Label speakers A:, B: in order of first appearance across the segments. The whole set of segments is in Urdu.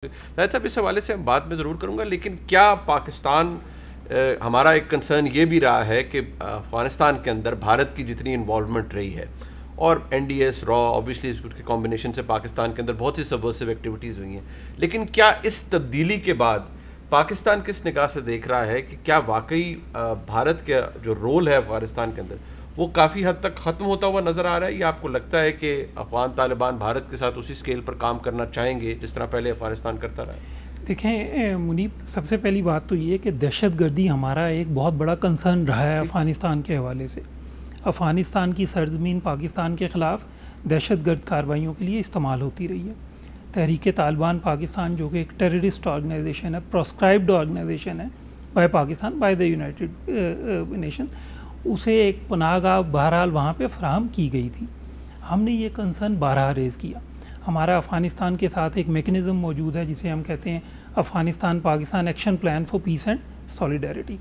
A: زاہد صاحب اس حوالے سے ہم بات میں ضرور کروں گا، لیکن کیا پاکستان ہمارا ایک کنسرن یہ بھی رہا ہے کہ افغانستان کے اندر بھارت کی جتنی انوالومنٹ رہی ہے اور این ڈی ایس را اوبیسلی اس کے کمبینیشن سے پاکستان کے اندر بہت سی سبورسو ایکٹیویٹیز ہوئی ہیں، لیکن کیا اس تبدیلی کے بعد پاکستان کس نگاہ سے دیکھ رہا ہے کہ کیا واقعی بھارت کا جو رول ہے افغانستان کے اندر وہ کافی حد تک ختم ہوتا ہوا نظر آ رہا ہے، یا آپ کو لگتا ہے کہ افغان طالبان بھارت کے ساتھ اسی سکیل پر کام کرنا چاہیں گے جس طرح پہلے افغانستان کرتا رہا ہے؟
B: دیکھیں منیب، سب سے پہلی بات تو یہ کہ دہشت گردی ہمارا ایک بہت بڑا کنسرن رہا ہے افغانستان کے حوالے سے۔ افغانستان کی سرزمین پاکستان کے خلاف دہشت گرد کارروائیوں کے لیے استعمال ہوتی رہی ہے۔ تحریک طالبان پاکستان جو کہ ایک ٹیررسٹ آرگنائزیشن ہے، پروسکرائبڈ آرگنائزیشن ہے by Pakistan, by the United nation, اسے ایک پناہ گاہ بہرحال وہاں پہ فراہم کی گئی تھی۔ ہم نے یہ کنسرن بارہا ریز کیا۔ ہمارا افغانستان کے ساتھ ایک میکنزم موجود ہے جسے ہم کہتے ہیں Afghanistan Pakistan action plan for peace and solidarity.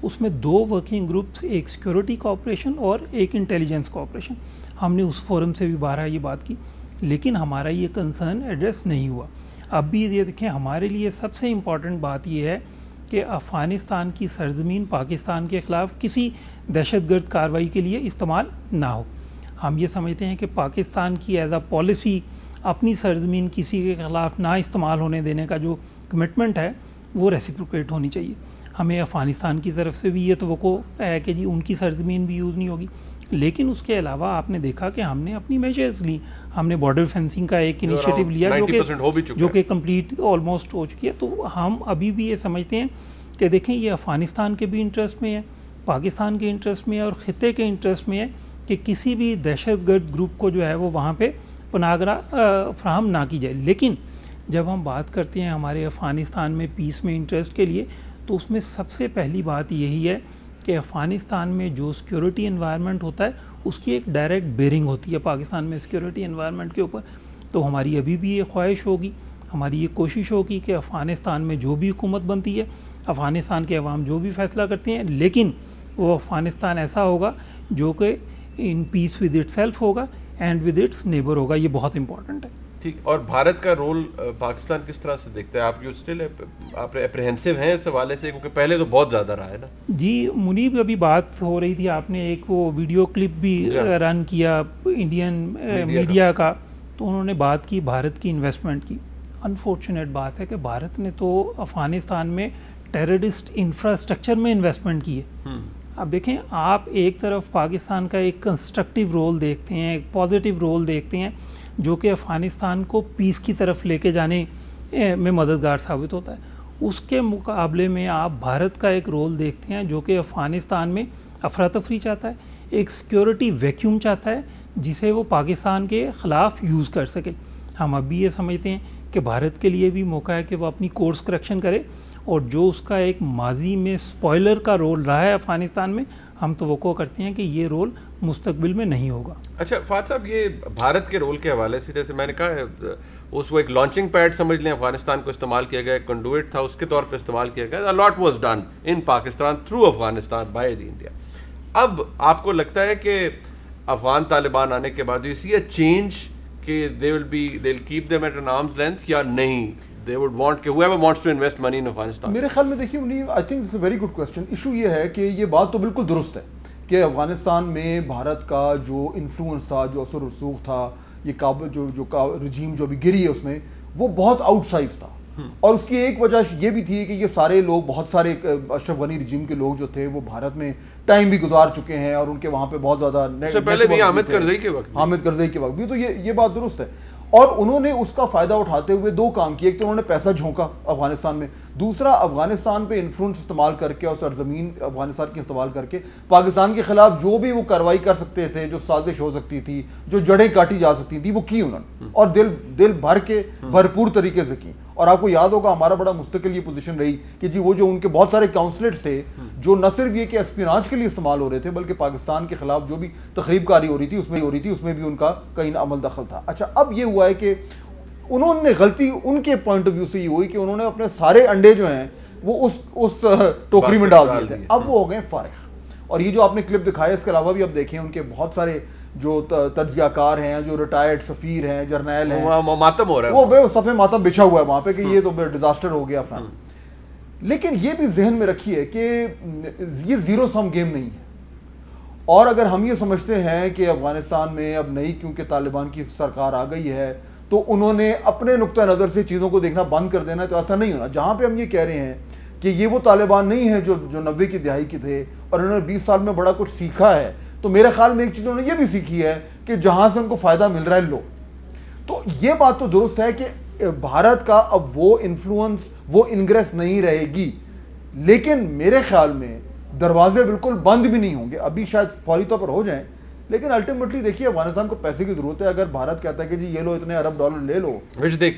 B: اس میں دو ورکنگ گروپس، ایک سیکورٹی کوآپریشن اور ایک انٹیلیجنس کوآپریشن۔ ہم نے اس فورم سے بھی بارہا یہ بات کی، لیکن ہمارا یہ کنسرن ایڈریس نہیں ہوا۔ اب بھی یہ دیکھیں، ہمارے لیے سب سے امپورٹنٹ بات یہ ہے کہ افغانستان کی سرزمین پاکستان کے خلاف کسی دہشت گرد کارروائی کے لیے استعمال نہ ہو۔ ہم یہ سمجھتے ہیں کہ پاکستان کی ایز اے پالیسی اپنی سرزمین کسی کے خلاف نہ استعمال ہونے دینے کا جو کمٹمنٹ ہے وہ ریسیپروکیٹ ہونی چاہیے۔ ہمیں افغانستان کی طرف سے بھی یہ توقع ہے کہ جی ان کی سرزمین بھی یوز نہیں ہوگی، لیکن اس کے علاوہ آپ نے دیکھا کہ ہم نے اپنی میجرز لی۔ ہم نے بارڈر فینسنگ کا ایک انیشیٹو لیا جو کہ کمپلیٹ آلموسٹ ہو چکی ہے۔ تو ہم ابھی بھی یہ سمجھتے ہیں کہ دیکھیں یہ افغانستان کے بھی انٹرسٹ میں ہے، پاکستان کے انٹرسٹ میں ہے اور خطے کے انٹرسٹ میں ہے کہ کسی بھی دہشت گرد گروپ کو جو ہے وہ وہاں پہ پناہ گاہ فراہم نہ کی جائے۔ لیکن جب ہم بات کرتے ہیں ہمارے افغانستان میں پیس میں انٹرسٹ کے لیے، تو اس میں سب سے پہلی بات یہی ہے کہ افغانستان میں جو سیکورٹی انوائرمنٹ ہوتا ہے اس کی ایک ڈائریکٹ بیئرنگ ہوتی ہے پاکستان میں سیکورٹی انوائرمنٹ کے اوپر۔ تو ہماری ابھی بھی یہ خواہش ہوگی، ہماری یہ کوشش ہوگی کہ افغانستان میں جو بھی حکومت بنتی ہے، افغانستان کے عوام جو بھی فیصلہ کرتے ہیں، لیکن وہ افغانستان ایسا ہوگا جو کہ ان پیس ود اٹ سیلف ہوگا اینڈ ود اٹس نیبر ہوگا۔ یہ بہت امپورٹنٹ ہے۔
A: ٹھیک، اور بھارت کا رول پاکستان کس طرح سے دیکھتا ہے؟ آپ کی اسٹل آپ اپریہنسو ہیں اس حوالے سے، کیونکہ پہلے تو بہت زیادہ رہا ہے نا؟
B: جی منیب، ابھی بات ہو رہی تھی، آپ نے ایک وہ ویڈیو کلپ بھی رن کیا انڈین میڈیا کا، تو انہوں نے بات کی بھارت کی انویسٹمنٹ کی۔ انفارچونیٹ بات ہے کہ بھارت نے تو افغانستان میں ٹیررسٹ انفراسٹرکچر میں انویسٹمنٹ کی ہے۔ اب دیکھیں، آپ ایک طرف پاکستان کا ایک کنسٹرکٹیو رول دیکھتے ہیں، ایک پازیٹیو رول دیکھتے ہیں جو کہ افغانستان کو پیس کی طرف لے کے جانے میں مددگار ثابت ہوتا ہے۔ اس کے مقابلے میں آپ بھارت کا ایک رول دیکھتے ہیں جو کہ افغانستان میں افراتفری چاہتا ہے، ایک سیکورٹی ویکیوم چاہتا ہے جسے وہ پاکستان کے خلاف یوز کر سکے۔ ہم اب بھی یہ سمجھتے ہیں کہ بھارت کے لیے بھی موقع ہے کہ وہ اپنی کورس کریکشن کرے، اور جو اس کا ایک ماضی میں سپوائلر کا رول رہا ہے افغانستان میں، ہم توقع کرتے ہیں کہ یہ رول مستقبل میں نہیں ہوگا۔ اچھا
A: فہد صاحب، یہ بھارت کے رول کے حوالے سے جیسے میں نے کہا، اس کو ایک لانچنگ پیڈ سمجھ لیں، افغانستان کو استعمال کیا گیا، کنڈویٹ تھا اس کے طور پہ استعمال کیا گیا۔ A lot was done in Pakistan through Afghanistan by the India۔ اب آپ کو لگتا ہے کہ افغان طالبان آنے کے بعد you see a change کہ they'll keep them at an arm's length یا نہیں؟ They would want کہ whoever wants to invest money in Afghanistan۔
C: میرے خیال میں دیکھیے منیب، I think it's a very good question۔ Issue یہ ہے کہ یہ بات تو بالکل درست ہے کہ افغانستان میں بھارت کا جو انفلوئنس تھا، جو اثر رسوخ تھا، یہ جو رجیم جو ابھی گری ہے اس میں، وہ بہت آؤٹ سائز تھا۔ اور اس کی ایک وجہ یہ بھی تھی کہ یہ سارے لوگ، بہت سارے اشرف غنی رجیم کے لوگ جو تھے وہ بھارت میں ٹائم بھی گزار چکے ہیں، اور ان کے وہاں پہ بہت زیادہ
A: پہلے بھی حامد کرزئی
C: کے وقت بھی، تو یہ بات درست ہے۔ اور انہوں نے اس کا فائدہ اٹھاتے ہوئے دو کام کیے، ایک تو انہوں نے پیسہ جھونکا افغانستان میں، دوسرا افغانستان پہ انفلوئنس استعمال کر کے اور سرزمین افغانستان کی استعمال کر کے پاکستان کے خلاف جو بھی وہ کارروائی کر سکتے تھے، جو سازش ہو سکتی تھی، جو جڑیں کاٹی جا سکتی تھی، وہ کی انہوں نے، اور دل بھر کے بھرپور طریقے سے کی۔ اور آپ کو یاد ہوگا ہمارا بڑا مستقل یہ پوزیشن رہی کہ جی وہ جو ان کے بہت سارے کاؤنسلرز تھے جو نہ صرف یہ کہ اسپیناج کے لیے استعمال ہو رہے تھے، بلکہ پاکستان کے خلاف جو بھی تخریب کاری ہو رہی تھی اس میں بھی ان کا کہیں نہ عمل دخل تھا۔ اچھا، اب یہ ہوا ہے کہ انہوں نے غلطی ان کے پوائنٹ آف ویو سے یہ ہوئی کہ انہوں نے اپنے سارے انڈے جو ہیں وہ اس ٹوکری میں ڈال دیے تھے، اب وہ ہو گئے فارغ۔ اور یہ جو آپ نے کلپ دکھایا، اس کے علاوہ بھی اب دیکھیں ان کے بہت سارے جو تجزیہ کار ہیں, جو ریٹائرڈ سفیر ہیں, جرنیل ہیں,
A: ماتم ہو رہا ہے,
C: وہ صفحے ماتم بچھا ہوا ہے وہاں پہ کہ یہ تو ڈیزاسٹر ہو گیا فلان. لیکن یہ بھی ذہن میں رکھیے کہ یہ زیرو سم گیم نہیں ہے. اور اگر ہم یہ سمجھتے ہیں کہ افغانستان میں اب نئی کیونکہ طالبان کی سرکار آ گئی ہے تو انہوں نے اپنے نقطہ نظر سے چیزوں کو دیکھنا بند کر دینا, تو ایسا نہیں ہونا. جہاں پہ ہم یہ کہہ رہے ہیں کہ یہ وہ طالبان نہیں ہیں جو 90 کی دہائی کے تھے اور انہوں نے 20 سال میں بڑا کچھ سیکھا ہے, تو میرے خیال میں ایک چیز انہوں نے یہ بھی سیکھی ہے کہ جہاں سے ان کو فائدہ مل رہا ہے لو. تو یہ بات تو درست ہے کہ بھارت کا اب وہ انفلوئنس, وہ انگریس نہیں رہے گی, لیکن میرے خیال میں دروازے بالکل بند بھی نہیں ہوں گے. ابھی شاید فوری طور پر ہو جائیں, لیکن الٹیمیٹلی دیکھیے افغانستان کو پیسے کی ضرورت ہے. اگر بھارت کہتا ہے کہ جی یہ لو اتنے ارب ڈالر لے لو
A: which they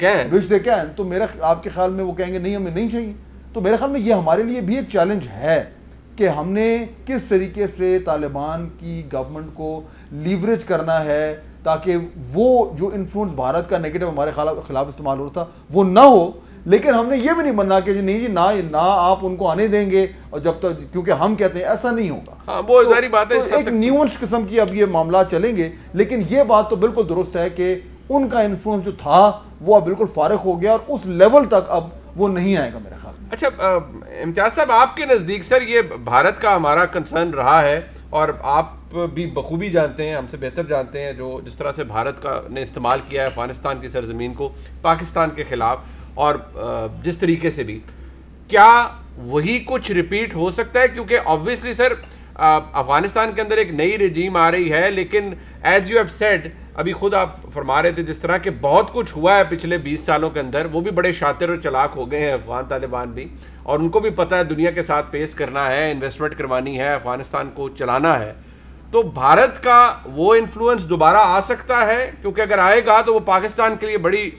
A: can,
C: تو میرا آپ کے خیال میں وہ کہیں گے نہیں ہمیں نہیں چاہیے. تو میرے خیال میں یہ ہمارے لیے بھی ایک چیلنج ہے کہ ہم نے کس طریقے سے طالبان کی گورنمنٹ کو لیوریج کرنا ہے تاکہ وہ جو انفلوئنس بھارت کا نیگیٹو ہمارے خلاف استعمال ہو رہا تھا وہ نہ ہو. لیکن ہم نے یہ بھی نہیں بننا کہ نہیں جی نہ آپ ان کو آنے دیں گے اور جب تک, کیونکہ ہم کہتے ہیں ایسا نہیں ہوگا.
A: ہاں وہ ظاہری بات ہے,
C: ایک نیونس قسم کی اب یہ معاملات چلیں گے. لیکن یہ بات تو بالکل درست ہے کہ ان کا انفلوئنس جو تھا وہ اب بالکل فارغ ہو گیا اور اس لیول تک اب وہ نہیں آئے گا میرے خیال میں.
A: اچھا امتیاز صاحب, آپ کے نزدیک سر یہ بھارت کا ہمارا کنسرن رہا ہے اور آپ بھی بخوبی جانتے ہیں, ہم سے بہتر جانتے ہیں, جو جس طرح سے بھارت کا نے استعمال کیا ہے افغانستان کی سرزمین کو پاکستان کے خلاف, اور جس طریقے سے بھی, کیا وہی کچھ ریپیٹ ہو سکتا ہے؟ کیونکہ آبویسلی سر افغانستان کے اندر ایک نئی رجیم آ رہی ہے, لیکن ایز یو ہیو سیڈ, ابھی خود آپ فرما رہے تھے جس طرح کہ بہت کچھ ہوا ہے پچھلے 20 سالوں کے اندر, وہ بھی بڑے شاطر اور چلاک ہو گئے ہیں افغان طالبان بھی, اور ان کو بھی پتہ ہے دنیا کے ساتھ پیش کرنا ہے, انویسٹمنٹ کروانی ہے, افغانستان کو چلانا ہے. تو بھارت کا وہ انفلوئنس دوبارہ آ سکتا ہے, کیونکہ اگر آئے گا تو وہ پاکستان کے لیے بڑی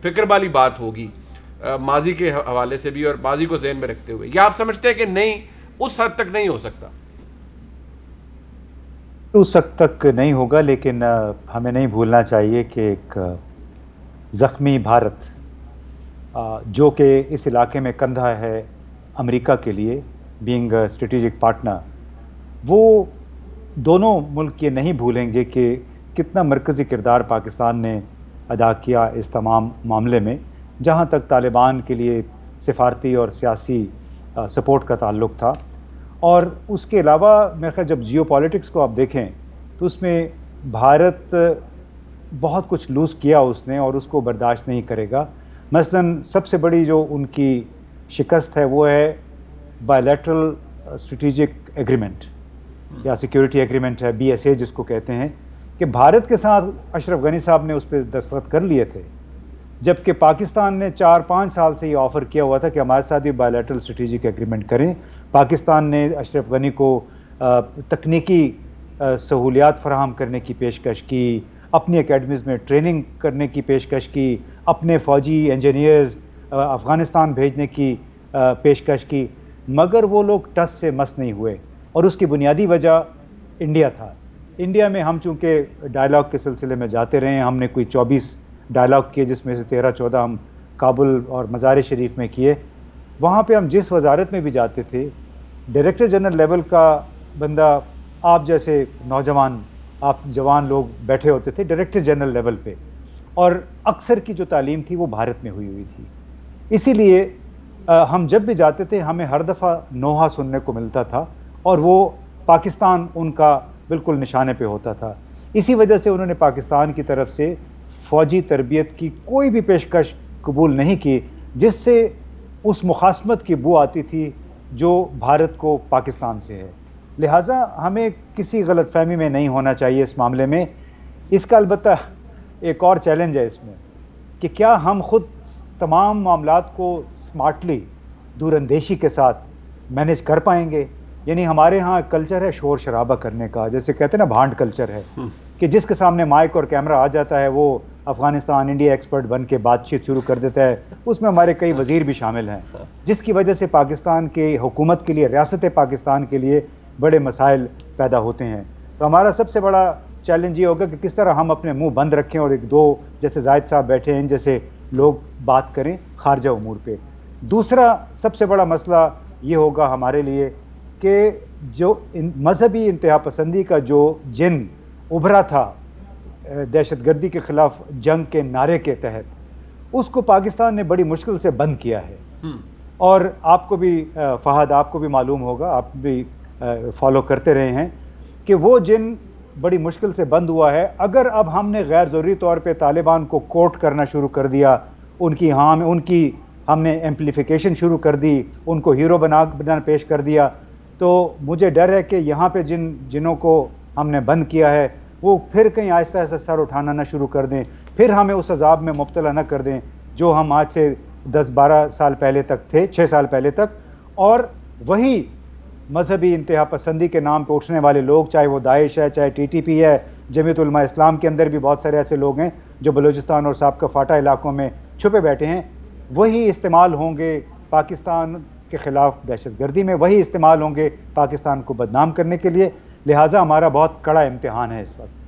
A: فکر والی بات ہوگی ماضی کے حوالے سے بھی اور ماضی کو ذہن میں رکھتے ہوئے. یا آپ سمجھتے ہیں کہ نہیں, اس حد تک نہیں ہو سکتا؟
D: اس وقت تک نہیں ہوگا, لیکن ہمیں نہیں بھولنا چاہیے کہ ایک زخمی بھارت جو کہ اس علاقے میں کندھا ہے امریکہ کے لیے, بینگ اسٹریٹجک پارٹنر, وہ دونوں ملک یہ نہیں بھولیں گے کہ کتنا مرکزی کردار پاکستان نے ادا کیا اس تمام معاملے میں, جہاں تک طالبان کے لیے سفارتی اور سیاسی سپورٹ کا تعلق تھا. اور اس کے علاوہ میں خیال جب جیو پالیٹکس کو آپ دیکھیں تو اس میں بھارت بہت کچھ لوز کیا اس نے, اور اس کو برداشت نہیں کرے گا. مثلاً سب سے بڑی جو ان کی شکست ہے وہ ہے بائی لیٹرل اسٹریٹجک ایگریمنٹ یا سیکیورٹی ایگریمنٹ ہے, BSA جس کو کہتے ہیں, کہ بھارت کے ساتھ اشرف غنی صاحب نے اس پہ دستخط کر لیے تھے, جبکہ پاکستان نے 4-5 سال سے یہ آفر کیا ہوا تھا کہ ہمارے ساتھ یہ بائی لیٹرل اسٹریٹجک ایگریمنٹ کریں. پاکستان نے اشرف غنی کو تکنیکی سہولیات فراہم کرنے کی پیشکش کی, اپنی اکیڈمیز میں ٹریننگ کرنے کی پیشکش کی, اپنے فوجی انجینئرز افغانستان بھیجنے کی پیشکش کی, مگر وہ لوگ ٹس سے مس نہیں ہوئے. اور اس کی بنیادی وجہ انڈیا تھا. انڈیا میں ہم چونکہ ڈائلاگ کے سلسلے میں جاتے رہے ہیں, ہم نے کوئی 24 ڈائلاگ کیے جس میں سے 13-14 ہم کابل اور مزار شریف میں کیے. وہاں پہ ہم جس وزارت میں بھی جاتے تھے, ڈائریکٹر جنرل لیول کا بندہ, آپ جیسے نوجوان, آپ جوان لوگ بیٹھے ہوتے تھے ڈائریکٹر جنرل لیول پہ, اور اکثر کی جو تعلیم تھی وہ بھارت میں ہوئی تھی. اسی لیے ہم جب بھی جاتے تھے ہمیں ہر دفعہ نوحہ سننے کو ملتا تھا, اور وہ پاکستان ان کا بالکل نشانے پہ ہوتا تھا. اسی وجہ سے انہوں نے پاکستان کی طرف سے فوجی تربیت کی کوئی بھی پیشکش قبول نہیں کی جس سے اس مخاصمت کی بو آتی تھی جو بھارت کو پاکستان سے ہے. لہٰذا ہمیں کسی غلط فہمی میں نہیں ہونا چاہیے اس معاملے میں. اس کا البتہ ایک اور چیلنج ہے اس میں کہ کیا ہم خود تمام معاملات کو سمارٹلی, دور اندیشی کے ساتھ مینیج کر پائیں گے. یعنی ہمارے ہاں کلچر ہے شور شرابہ کرنے کا, جیسے کہتے ہیں نا بھانڈ کلچر ہے, کہ جس کے سامنے مائک اور کیمرہ آ جاتا ہے وہ افغانستان انڈیا ایکسپرٹ بن کے بات چیت شروع کر دیتا ہے. اس میں ہمارے کئی وزیر بھی شامل ہیں, جس کی وجہ سے پاکستان کے حکومت کے لیے, ریاست پاکستان کے لیے بڑے مسائل پیدا ہوتے ہیں. تو ہمارا سب سے بڑا چیلنج یہ ہوگا کہ کس طرح ہم اپنے منہ بند رکھیں اور ایک دو جیسے زاہد صاحب بیٹھے ہیں جیسے لوگ بات کریں خارجہ امور پہ. دوسرا سب سے بڑا مسئلہ یہ ہوگا ہمارے لیے کہ جو مذہبی انتہا پسندی کا جو جن ابھرا تھا دہشت گردی کے خلاف جنگ کے نعرے کے تحت, اس کو پاکستان نے بڑی مشکل سے بند کیا ہے. اور آپ کو بھی فہد, آپ کو بھی معلوم ہوگا, آپ بھی فالو کرتے رہے ہیں کہ وہ جن بڑی مشکل سے بند ہوا ہے, اگر اب ہم نے غیر ضروری طور پہ طالبان کو کوٹ کرنا شروع کر دیا, ان کی ہم نے ایمپلیفیکیشن شروع کر دی, ان کو ہیرو بنا پیش کر دیا, تو مجھے ڈر ہے کہ یہاں پہ جنوں کو ہم نے بند کیا ہے وہ پھر کہیں آہستہ آہستہ سر اٹھانا نہ شروع کر دیں, پھر ہمیں اس عذاب میں مبتلا نہ کر دیں جو ہم آج سے 10-12 سال پہلے تک تھے, 6 سال پہلے تک. اور وہی مذہبی انتہا پسندی کے نام پہ اٹھنے والے لوگ, چاہے وہ داعش ہے, چاہے TTP ہے, جمعیت علماء اسلام کے اندر بھی بہت سارے ایسے لوگ ہیں جو بلوچستان اور سابقہ فاٹا علاقوں میں چھپے بیٹھے ہیں, وہی استعمال ہوں گے پاکستان کے خلاف دہشت گردی میں, وہی استعمال ہوں گے پاکستان کو بدنام کرنے کے لیے. لہٰذا ہمارا بہت کڑا امتحان ہے اس وقت.